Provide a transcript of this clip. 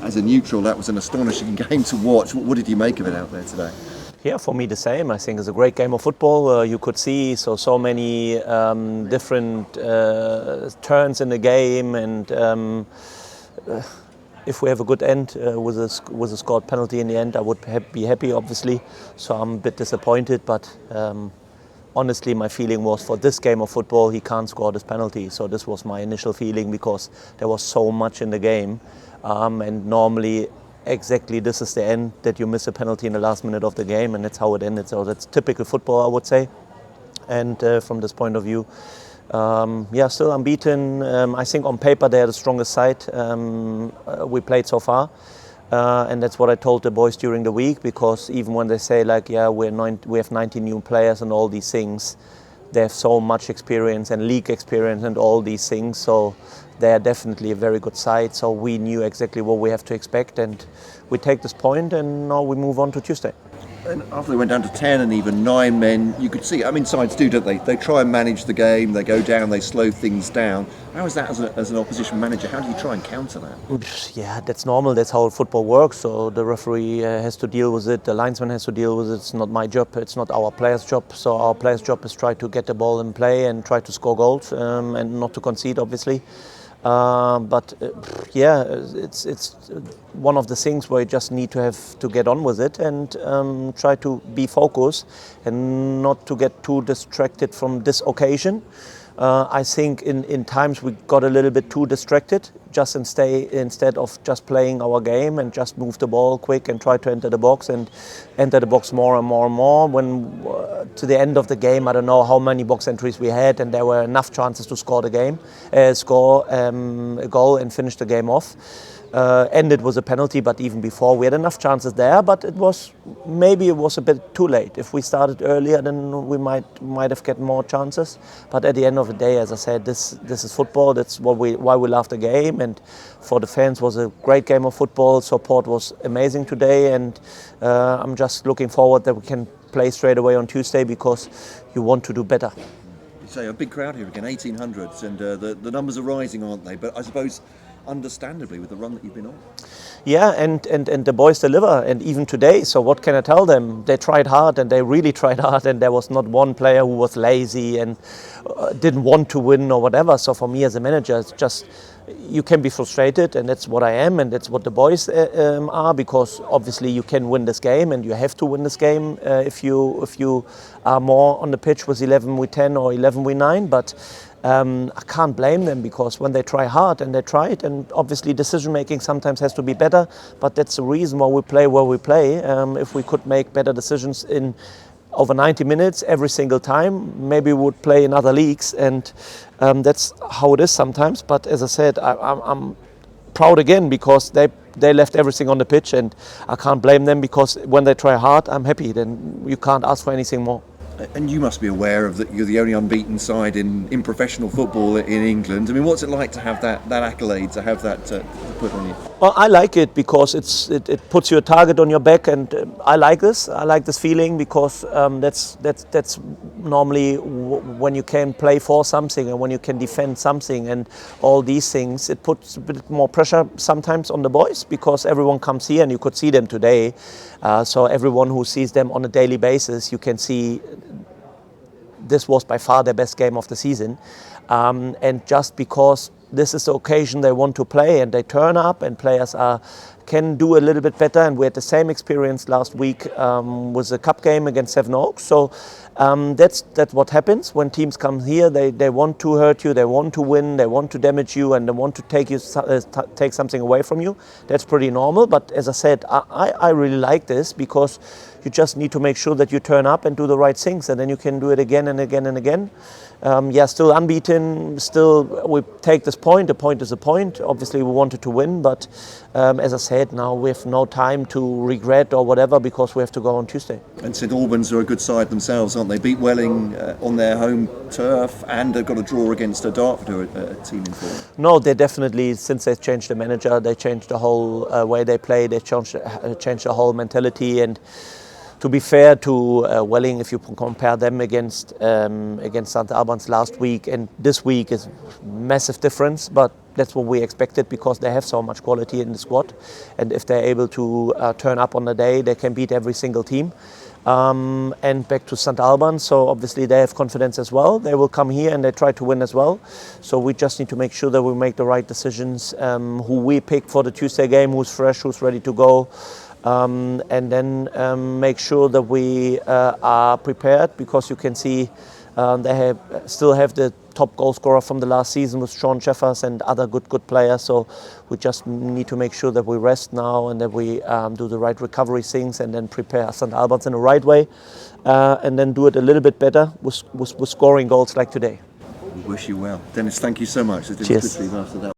As a neutral, that was an astonishing game to watch. What did you make of it out there today? Yeah, for me the same. I think it's a great game of football. You could see so many different turns in the game, and if we have a good end with a scored penalty in the end, I would be happy, obviously. So I'm a bit disappointed, but honestly, my feeling was for this game of football, he can't score this penalty. So this was my initial feeling because there was so much in the game, and normally. Exactly, this is the end, that you miss a penalty in the last minute of the game, and that's how it ended. So that's typical football, I would say. And from this point of view, still unbeaten. I think on paper they are the strongest side we played so far. And that's what I told the boys during the week, because even when they say like, yeah, we have 90 new players and all these things, they have so much experience and league experience and all these things. So they are definitely a very good side. So we knew exactly what we have to expect, and we take this point, and now we move on to Tuesday. And after they went down to 10 and even 9 men, you could see, I mean, sides do, don't they? They try and manage the game, they go down, they slow things down. How is that as an opposition manager? How do you try and counter that? Yeah, that's normal, that's how football works. So the referee has to deal with it, the linesman has to deal with it. It's not my job, it's not our players' job. So our players' job is try to get the ball in play and try to score goals, and not to concede, obviously. It's one of the things where you just need to have to get on with it and try to be focused and not to get too distracted from this occasion. I think in times we got a little bit too distracted, just instead of just playing our game and just move the ball quick and try to enter the box more and more and more. When to the end of the game, I don't know how many box entries we had, and there were enough chances to score a goal and finish the game off. Ended with a penalty, but even before we had enough chances there. But it was a bit too late. If we started earlier, then we might have get more chances. But at the end of the day, as I said, this is football. That's why we love the game. And for the fans, was a great game of football. Support was amazing today, and I'm just looking forward that we can play straight away on Tuesday, because you want to do better. You say a big crowd here again, 1800s, and the numbers are rising, aren't they? But I suppose, understandably, with the run that you've been on. Yeah, and the boys deliver, and even today. So what can I tell them? They tried hard, and they really tried hard, and there was not one player who was lazy and didn't want to win or whatever. So for me as a manager, it's just, you can be frustrated, and that's what I am, and that's what the boys are, because obviously you can win this game, and you have to win this game if you are more on the pitch with 11-10 or 11-9. But I can't blame them, because when they try hard, and they try it, and obviously decision making sometimes has to be better, but that's the reason why we play where we play. If we could make better decisions in over 90 minutes every single time, maybe we would play in other leagues, and that's how it is sometimes. But as I said, I'm proud again, because they left everything on the pitch, and I can't blame them, because when they try hard, I'm happy. Then you can't ask for anything more. And you must be aware of that you're the only unbeaten side in professional football in England. I mean, what's it like to have that accolade, to have that put on you? Well, I like it, because it puts you a target on your back, and I like this. I like this feeling, because that's normally when you can play for something and when you can defend something and all these things. It puts a bit more pressure sometimes on the boys, because everyone comes here, and you could see them today. So everyone who sees them on a daily basis, you can see this was by far their best game of the season. And just because this is the occasion they want to play, and they turn up, and players can do a little bit better. And we had the same experience last week with the cup game against Seven Oaks. So that's what happens when teams come here. They want to hurt you, they want to win, they want to damage you, and they want to take something away from you. That's pretty normal. But as I said, I really like this, because you just need to make sure that you turn up and do the right things, and then you can do it again and again and again. Still unbeaten, still we take this point. A point is a point. Obviously we wanted to win, but as I said, now we have no time to regret or whatever, because we have to go on Tuesday. And St Albans are a good side themselves, aren't they? Beat Welling on their home turf, and they've got a draw against Dartford, who are a team in form. No, they definitely, since they've changed the manager, they changed the whole way they play, they changed the whole mentality, and to be fair to Welling, if you compare them against St. Albans last week and this week, is massive difference. But that's what we expected because they have so much quality in the squad, and if they're able to turn up on the day, they can beat every single team. And back to St. Albans, so obviously they have confidence as well. They will come here and they try to win as well. So we just need to make sure that we make the right decisions, who we pick for the Tuesday game, who's fresh, who's ready to go, and then make sure that we are prepared, because you can see they still have the top goal scorer from the last season with Sean Jeffers and other good players. So we just need to make sure that we rest now and that we do the right recovery things and then prepare St. Albans in the right way, and then do it a little bit better with scoring goals like today. We wish you well. Dennis, thank you so much. Cheers. After that.